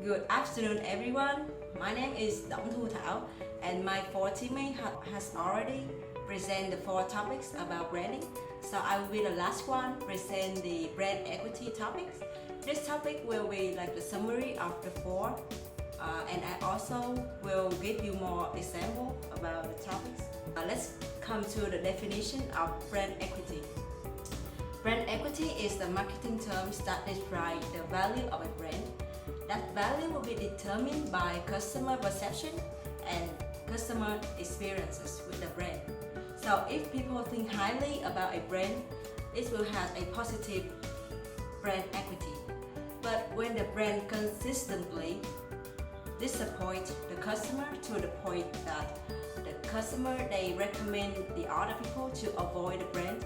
Good afternoon, everyone. My name is Dong Thu Thao, and my four teammates has already presented the four topics about branding. So I will be the last one present the brand equity topics. This topic will be like the summary of the four, and I also will give you more example about the topics. Let's come to the definition of brand equity. Brand equity is the marketing terms that describe the value of a brand. That value will be determined by customer perception and customer experiences with the brand. So if people think highly about a brand, it will have a positive brand equity. But when the brand consistently disappoints the customer to the point that the customer they recommend the other people to avoid the brand,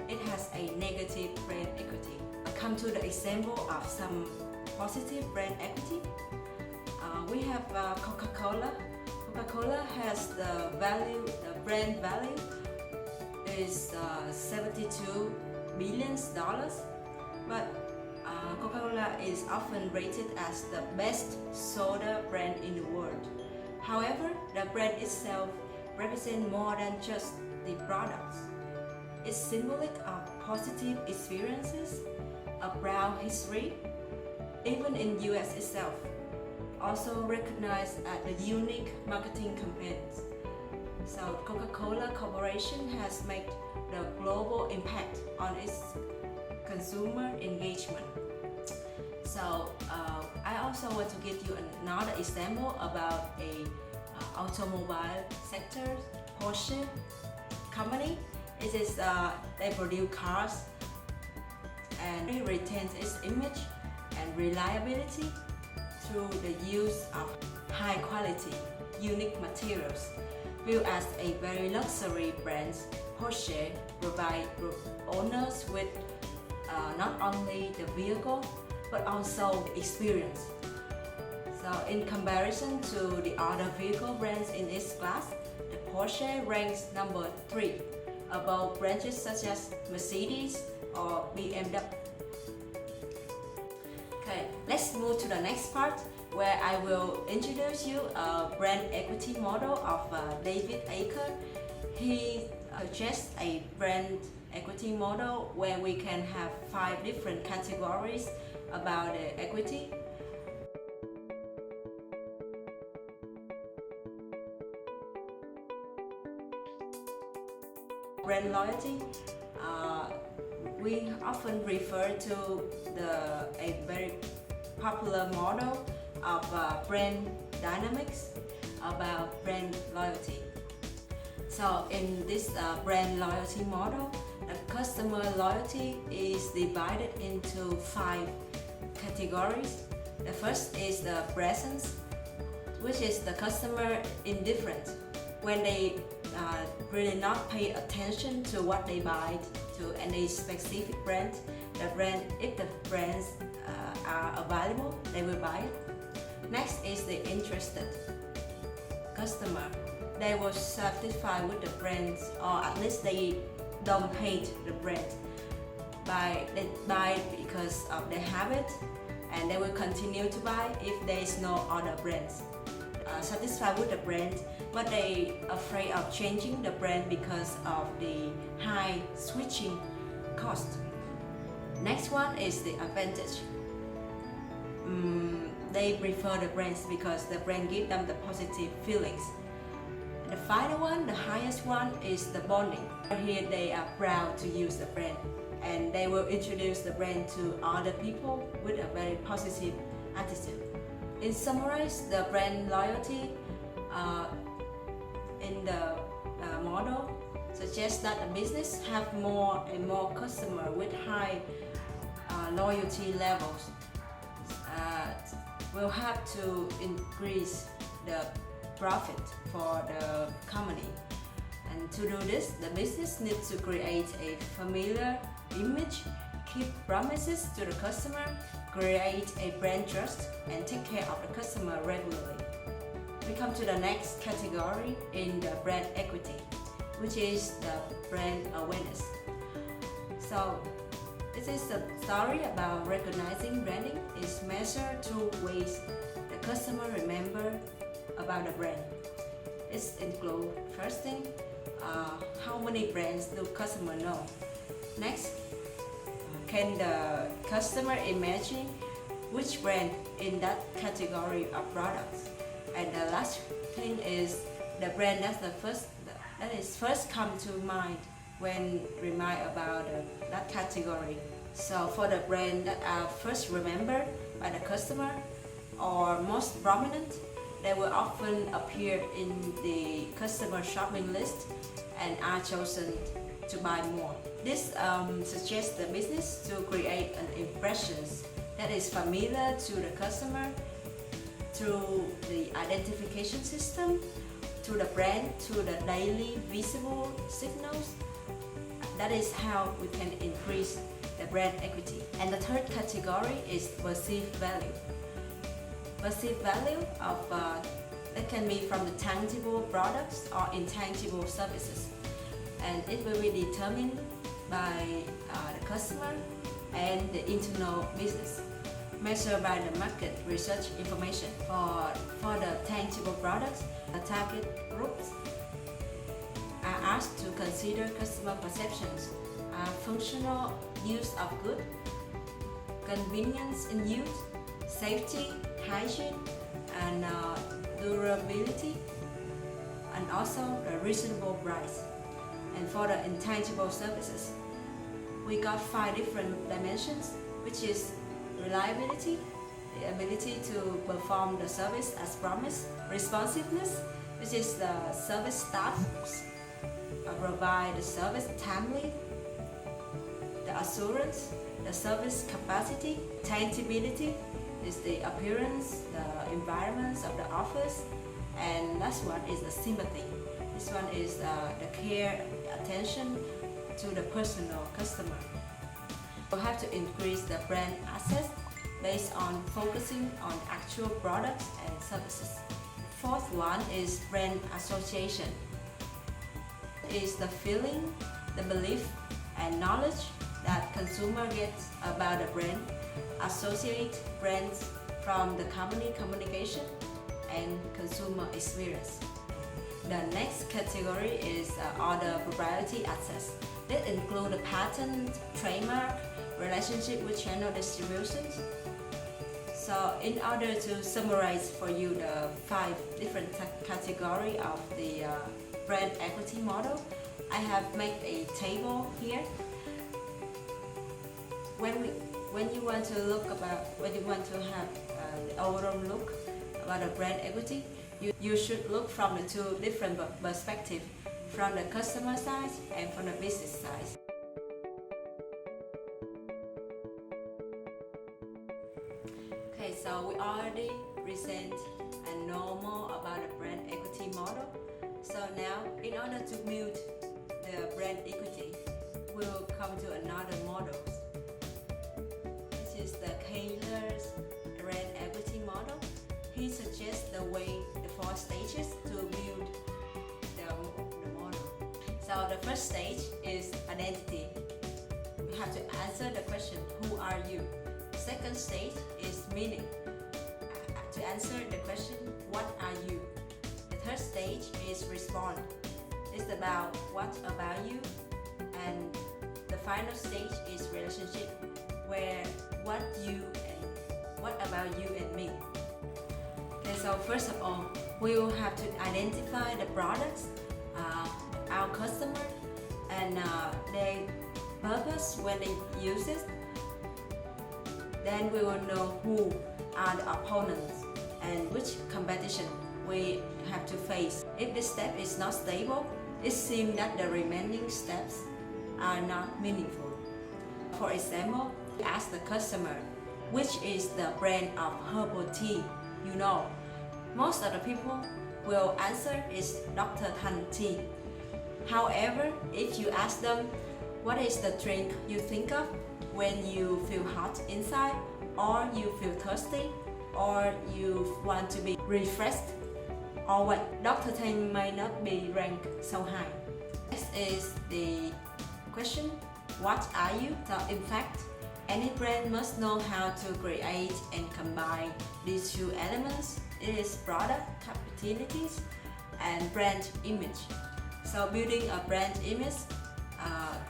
it has a negative brand equity. I'll come to the example of some positive brand equity. We have Coca-Cola. Coca-Cola has the value, the brand value is $72 billion, but Coca-Cola is often rated as the best soda brand in the world. However, the brand itself represents more than just the products. It's symbolic of positive experiences, a proud history, even in US itself, also recognized as the unique marketing campaigns. So Coca-Cola Corporation has made the global impact on its consumer engagement. So I also want to give you another example about a automobile sector, Porsche company. It is they produce cars and it retains its image and reliability through the use of high quality, unique materials. Viewed as a very luxury brand, Porsche provides owners with not only the vehicle but also the experience. So in comparison to the other vehicle brands in its class, the Porsche ranks number 3 above brands such as Mercedes or BMW. Okay, let's move to the next part where I will introduce you a brand equity model of David Aker. He suggests a brand equity model where we can have 5 different categories about the equity. Brand loyalty, we often refer to a very popular model of brand dynamics about brand loyalty. So in this brand loyalty model, the customer loyalty is divided into 5 categories. The first is the presence, which is the customer indifferent. When they really not pay attention to what they buy to any specific brand, if the brands are available, they will buy it. Next is the interested customer. They will satisfy with the brands, or at least they don't hate the brand. They buy because of their habit, and they will continue to buy if there is no other brands. Satisfied with the brand, but they afraid of changing the brand because of the high switching cost. Next one is the advantage. They prefer the brands because the brand gives them the positive feelings. The final one, the highest one, is the bonding. Here they are proud to use the brand, and they will introduce the brand to other people with a very positive attitude. In summarize, the brand loyalty in the model suggests that the business have more and more customer with high loyalty levels. Will have to increase the profit for the company. And to do this, the business needs to create a familiar image, keep promises to the customer, create a brand trust, and take care of the customer regularly. We come to the next category in the brand equity, which is the brand awareness. So this is a story about recognizing branding is measured 2 ways. customer remember about the brand? It includes first thing, how many brands do customer know? Next, can the customer imagine which brand in that category of products? And the last thing is the brand that is first come to mind when remind about that category. So for the brand that are first remembered by the customer or most prominent, they will often appear in the customer shopping list and are chosen to buy more. This suggests the business to create an impression that is familiar to the customer through the identification system, to the brand, to the daily visible signals. That is how we can increase the brand equity. And the third category is perceived value. Perceived value of it can be from the tangible products or intangible services, and it will be determined by the customer and the internal business, measured by the market research information. For the tangible products, the target groups are asked to consider customer perceptions, functional use of goods, convenience in use, safety, hygiene, and durability, and also the reasonable price. And for the intangible services, we got 5 different dimensions, which is reliability, the ability to perform the service as promised, responsiveness, which is the service staff provide the service timely, the assurance, the service capacity, tangibility is the appearance, the environments of the office, and last one is the sympathy. This one is the care, attention to the personal customer. We have to increase the brand assets based on focusing on actual products and services. Fourth one is brand association. It is the feeling, the belief, and knowledge that consumer gets about a brand. Associate brands from the company communication and consumer experience. The next category is other proprietary assets. That include the patent, trademark, relationship with channel distributions. So in order to summarize for you the 5 different categories of the brand equity model, I have made a table here. When you want to have the overall look about the brand equity, you should look from the 2 different perspectives, from the customer side and from the business side. Okay, so we already present and know more about the brand equity model. So now, in order to build the brand equity, we'll come to another model. This is the Taylor's brand equity model. He suggests the 4 stages to build the model. So the first stage is identity. We have to answer the question, who are you? The second stage is meaning. To answer the question, what are you? The third stage is respond. It's about what about you. And the final stage is relationship, where what about you and me. Okay, so first of all, we will have to identify the products, our customer, and their purpose when they use it. Then we will know who are the opponents and which competition we have to face. If this step is not stable, it seems that the remaining steps are not meaningful. For example, ask the customer, which is the brand of herbal tea you know? Most of the people will answer is Dr. Tan tea. However, if you ask them, what is the drink you think of when you feel hot inside, or you feel thirsty, or you want to be refreshed, or what, Dr. Tan may not be ranked so high. Next is the question, what are you? So in fact, Any brand must know how to create and combine these two elements. It is product capabilities and brand image. So building a brand image,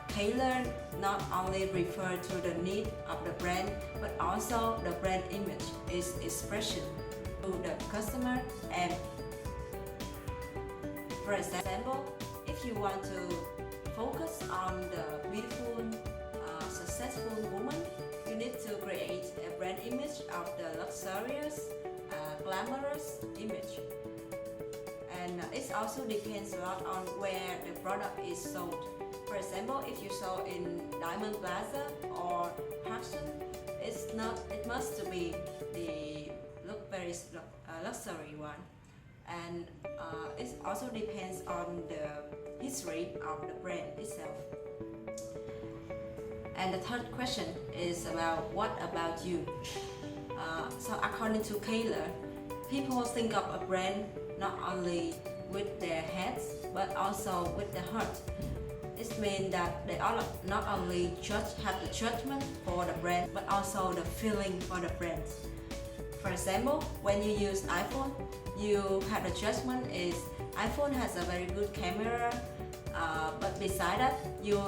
Taylor not only refer to the need of the brand, but also the brand image is expression to the customer. And for example, if you want to focus on the beautiful, successful woman, you need to create a brand image of the luxurious, glamorous image. And it also depends a lot on where the product is sold. For example, if you sell in Diamond Plaza or Parkson, it must be the very luxury one. And it also depends on the history of the brand itself. And the third question is about what about you? So according to Taylor, people think of a brand not only with their heads but also with their heart. It means that they all not only have the judgment for the brand but also the feeling for the brand. For example, when you use iPhone, you have the judgment is iPhone has a very good camera, but beside that you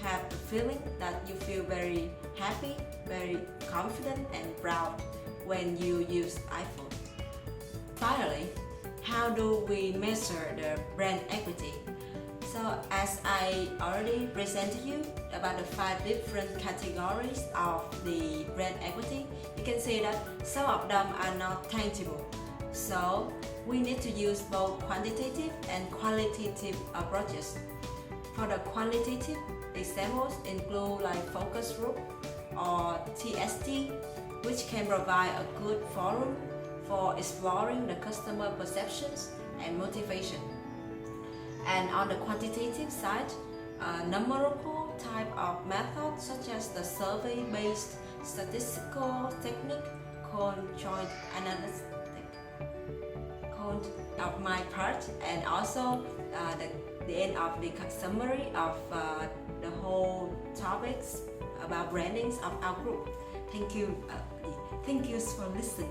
have the feeling that you feel very happy, very confident and proud when you use iPhone. Finally, how do we measure the brand equity? So as I already presented you about the 5 different categories of the brand equity, you can see that some of them are not tangible. So we need to use both quantitative and qualitative approaches. For the qualitative, examples include like focus group or TST, which can provide a good forum for exploring the customer perceptions and motivation. And on the quantitative side, numerical type of methods such as the survey-based statistical technique called joint analysis of my part, and also the end of the summary of the whole topics about brandings of our group. Thank you for listening.